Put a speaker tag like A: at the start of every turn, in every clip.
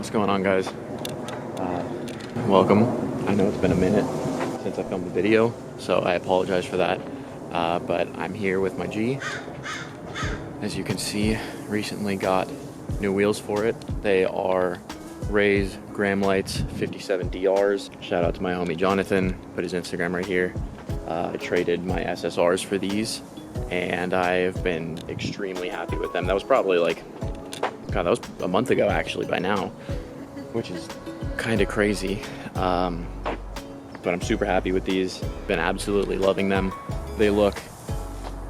A: What's going on, guys? Welcome. I know it's been a minute since I filmed the video, so I apologize for that. But I'm here with my G. As you can see, recently got new wheels for it. They are Ray's Graham Lights 57 DRs. Shout out to my homie Jonathan, put his Instagram right here. I traded my SSRs for these, and I've been extremely happy with them. That was probably like, God, that was a month ago actually by now, which is kind of crazy. But I'm super happy with these. Been absolutely loving them. They look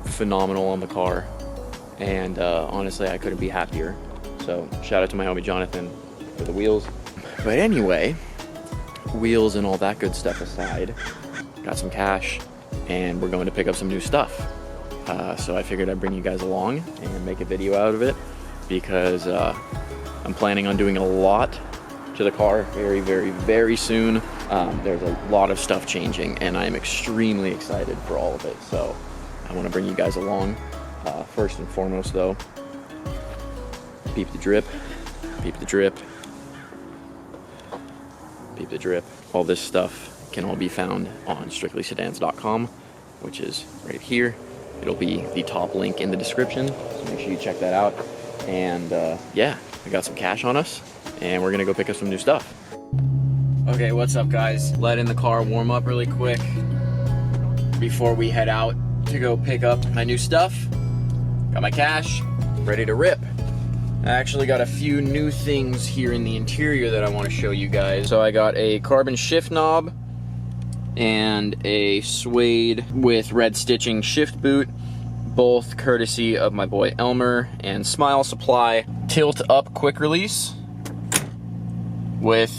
A: phenomenal on the car, and honestly, I couldn't be happier. So shout out to my homie Jonathan for the wheels. But anyway, wheels and all that good stuff aside, got some cash, and we're going to pick up some new stuff. So I figured I'd bring you guys along and make a video out of it, because I'm planning on doing a lot to the car very, very, very soon. There's a lot of stuff changing, and I am extremely excited for all of it. So I want to bring you guys along. First and foremost though, peep the drip, peep the drip, peep the drip. All this stuff can all be found on strictlysedans.com, which is right here. It'll be the top link in the description, so make sure you check that out. And yeah, I got some cash on us, and we're gonna go pick up some new stuff. Okay, what's up guys? Letting the car warm up really quick before we head out to go pick up my new stuff. Got my cash, ready to rip. I actually got a few new things here in the interior that I want to show you guys. So I got a carbon shift knob and a suede with red stitching shift boot, both courtesy of my boy Elmer and Smile Supply. Tilt up quick release with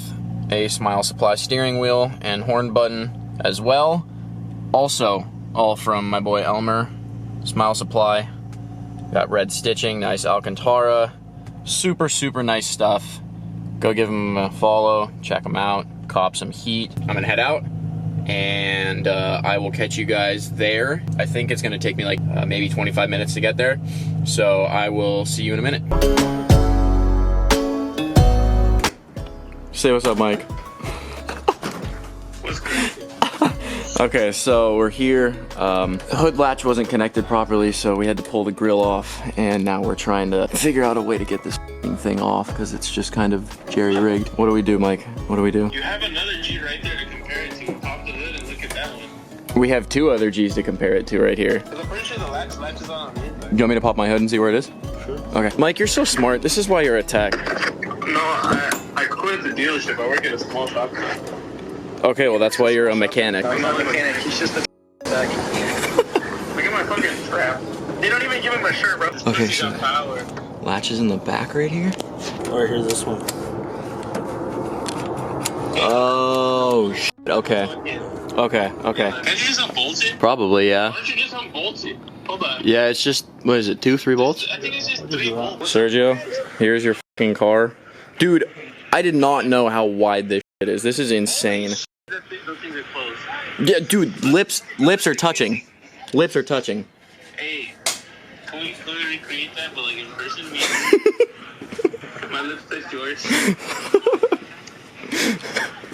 A: a Smile Supply steering wheel and horn button as well. Also, all from my boy Elmer, Smile Supply. Got red stitching, nice Alcantara. Super, super nice stuff. Go give them a follow, check them out, cop some heat. I'm gonna head out, and I will catch you guys there. I think it's gonna take me like maybe 25 minutes to get there. So I will see you in a minute. Say what's up, Mike.
B: What's good?
A: Okay, so we're here. The hood latch wasn't connected properly, so we had to pull the grill off, and now we're trying to figure out a way to get this thing off, because it's just kind of jerry-rigged. What do we do, Mike? What do we do?
B: You have another G right there to compare it to. Pop the hood and look at that one.
A: We have two other G's to compare it to right here.
B: Because I'm pretty sure the latch is on the inside.
A: You want me to pop my hood and see where it is?
B: Sure.
A: Okay. Mike, you're so smart. This is why you're a tech.
B: No, I quit the dealership. I work at a small shop now.
A: Okay, well that's why you're a mechanic.
B: I'm not a mechanic. He's just a tech. Look at my fucking strap. They don't even give him a shirt, bro.
A: Okay, so latch is in the back right here.
C: Or here's this one.
A: Oh, shit. Okay. Okay, okay.
B: Can you just unbolt it?
A: Probably, yeah.
B: Why don't you just unbolt it? Hold on.
A: Yeah, it's just, what is it, 2-3 bolts?
B: I think it's just 3 bolts.
A: Sergio, here's your fucking car. Dude, I did not know how wide this shit is. This is insane.
B: Those things are closed.
A: Yeah, dude, lips are touching. Lips are touching.
B: Hey, can we recreate that, but like in person? My lips touch yours.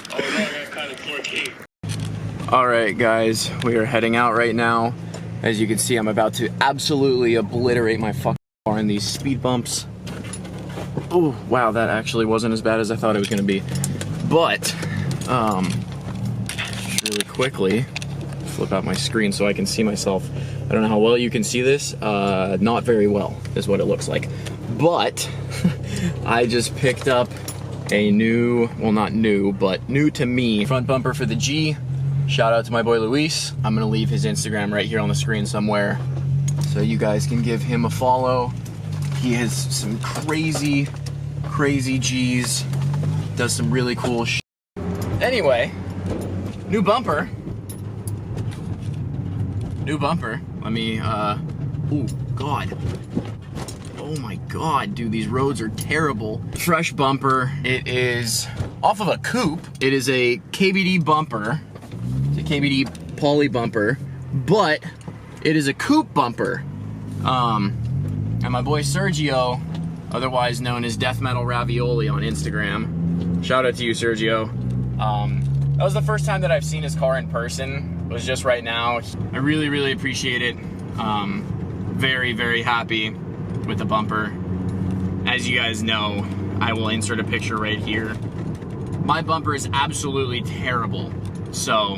B: Oh no, I got kind of 4K.
A: Alright guys, we are heading out right now. As you can see, I'm about to absolutely obliterate my fucking car in these speed bumps. Oh, wow, that actually wasn't as bad as I thought it was gonna be. But, just really quickly, flip out my screen so I can see myself. I don't know how well you can see this. Not very well is what it looks like. But, I just picked up a new, well not new, but new to me, front bumper for the G. Shout out to my boy Luis. I'm gonna leave his Instagram right here on the screen somewhere, so you guys can give him a follow. He has some crazy, crazy G's. Does some really cool shit. Anyway, new bumper. New bumper. Let me, oh God. Oh my God, dude, these roads are terrible. Fresh bumper. It is off of a coupe. It is a KBD bumper. It's a KBD poly bumper, but it is a coupe bumper. And my boy Sergio otherwise known as Death Metal Ravioli on Instagram. Shout out to you, Sergio. That was the first time that I've seen his car in person. It was just right now. I really, really appreciate it. Very, very happy with the bumper. As you guys know, I will insert a picture right here. My bumper is absolutely terrible. So,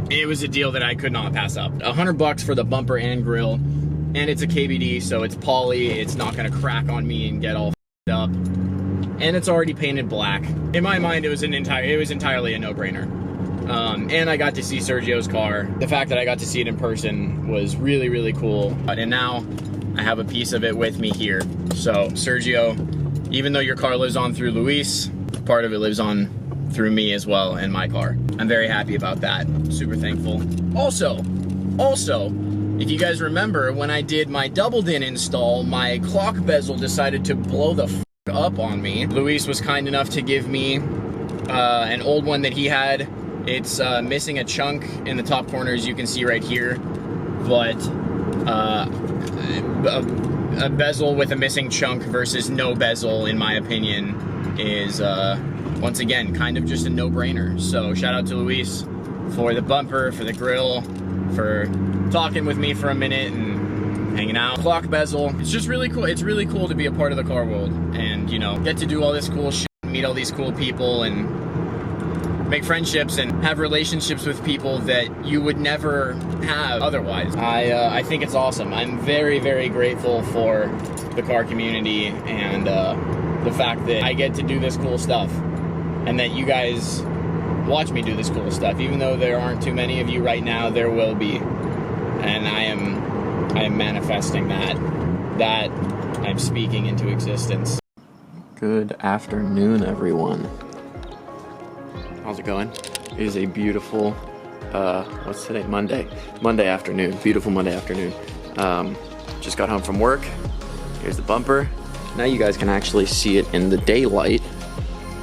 A: it was a deal that I could not pass up. $100 for the bumper and grill, and it's a KBD, so it's poly. It's not gonna crack on me and get all f***ed up. And it's already painted black. In my mind, it was entirely a no-brainer. And I got to see Sergio's car. The fact that I got to see it in person was really, really cool. And now I have a piece of it with me here. So Sergio, even though your car lives on through Luis, part of it lives on through me as well and my car. I'm very happy about that. Super thankful. Also, if you guys remember, when I did my double din install, my clock bezel decided to blow the f up on me. Luis was kind enough to give me an old one that he had. It's missing a chunk in the top corner, as you can see right here, but a bezel with a missing chunk versus no bezel, in my opinion, is once again kind of just a no-brainer. So shout out to Luis for the bumper, for the grill, for talking with me for a minute and hanging out. Clock bezel, it's just really cool. It's really cool to be a part of the car world and, you know, get to do all this cool shit, meet all these cool people, and make friendships and have relationships with people that you would never have otherwise. I think it's awesome. I'm very, very grateful for the car community and the fact that I get to do this cool stuff and that you guys watch me do this cool stuff. Even though there aren't too many of you right now, there will be. And I am manifesting that I'm speaking into existence. Good afternoon, everyone. How's it going? It is a beautiful, what's today? Monday afternoon. Beautiful Monday afternoon. Just got home from work. Here's the bumper. Now you guys can actually see it in the daylight,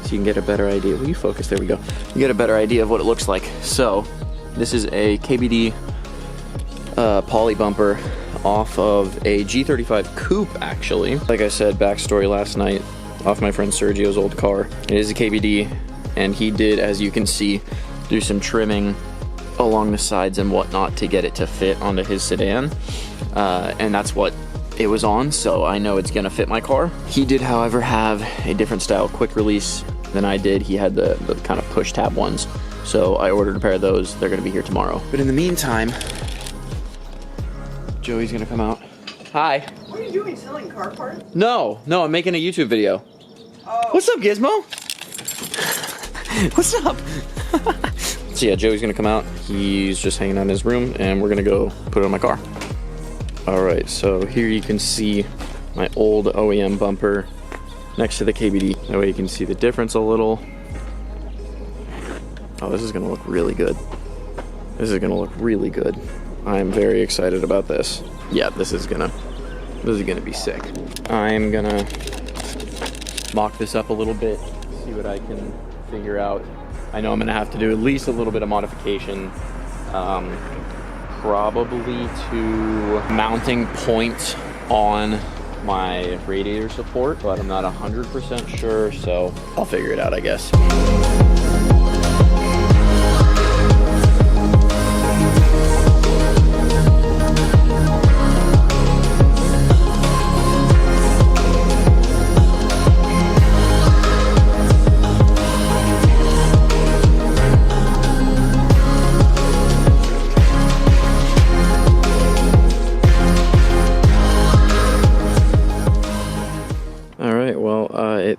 A: so you can get a better idea. Will you focus? There we go. You get a better idea of what it looks like. So, this is a KBD poly bumper off of a G35 coupe, actually. Like I said, backstory last night, off my friend Sergio's old car. It is a KBD. And he did, as you can see, do some trimming along the sides and whatnot to get it to fit onto his sedan. And that's what it was on, so I know it's gonna fit my car. He did, however, have a different style quick release than I did. He had the kind of push tab ones. So I ordered a pair of those. They're gonna be here tomorrow. But in the meantime, Joey's gonna come out. Hi.
C: What are you doing, selling car parts?
A: No, I'm making a YouTube video.
C: Oh.
A: What's up, Gizmo? What's up? So yeah, Joey's gonna come out. He's just hanging out in his room and we're gonna go put it on my car. All right, so here you can see my old OEM bumper next to the KBD. That way you can see the difference a little. Oh, this is gonna look really good. This is gonna look really good. I'm very excited about this. Yeah, this is gonna be sick. I'm gonna mock this up a little bit, see what I can figure out. I know I'm gonna have to do at least a little bit of modification, probably to mounting point on my radiator support, but I'm not 100% sure, so I'll figure it out, I guess.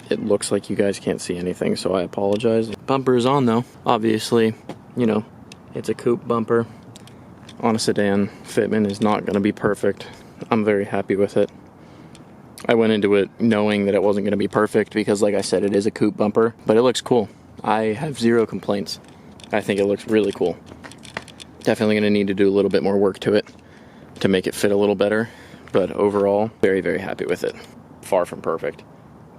A: It looks like you guys can't see anything, so I apologize. Bumper is on though. Obviously, you know, it's a coupe bumper on a sedan. Fitment is not going to be perfect. I'm very happy with it. I went into it knowing that it wasn't going to be perfect because, like I said, it is a coupe bumper, but it looks cool. I have zero complaints. I think it looks really cool. Definitely going to need to do a little bit more work to it to make it fit a little better, but overall, very, very happy with it. Far from perfect,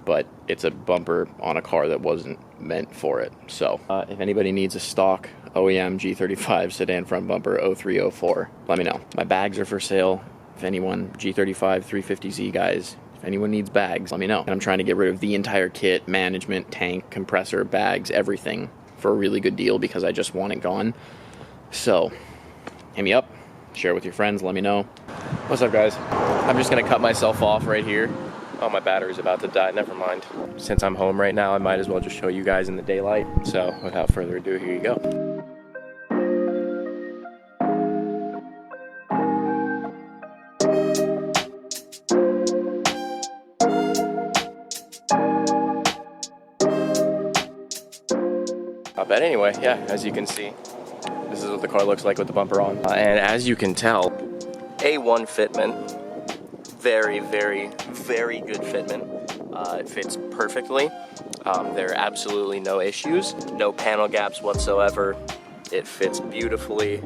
A: but it's a bumper on a car that wasn't meant for it. So if anybody needs a stock OEM G35 sedan front bumper 0304, let me know. My bags are for sale If anyone, G35, 350Z guys, if anyone needs bags, let me know. And I'm trying to get rid of the entire kit, management, tank, compressor, bags, everything for a really good deal because I just want it gone. So, hit me up, share it with your friends, let me know. What's up, guys? I'm just gonna cut myself off right here. Oh, my battery's about to die, never mind. Since I'm home right now, I might as well just show you guys in the daylight. So, without further ado, here you go. But anyway, yeah, as you can see, this is what the car looks like with the bumper on. And as you can tell, A1 fitment. Very, very, very good fitment. It fits perfectly. There are absolutely no issues, no panel gaps whatsoever. It fits beautifully.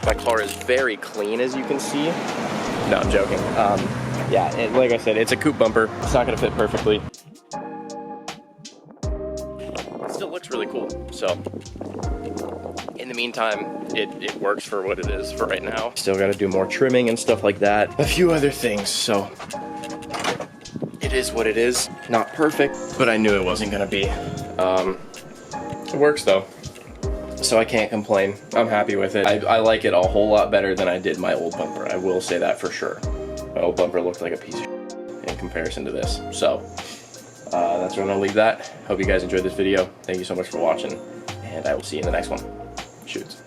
A: My car is very clean, as you can see. No, I'm joking. Yeah, like I said, it's a coupe bumper. It's not gonna fit perfectly. Still looks really cool. So in the meantime, it works for what it is for right now. Still got to do more trimming and stuff like that. A few other things. So it is what it is. Not perfect, but I knew it wasn't gonna be. It works though, so I can't complain. I'm happy with it. I like it a whole lot better than I did my old bumper. I will say that for sure. My old bumper looked like a piece of shit in comparison to this. So that's where I'm gonna leave that. Hope you guys enjoyed this video. Thank you so much for watching, and I will see you in the next one. Shoots.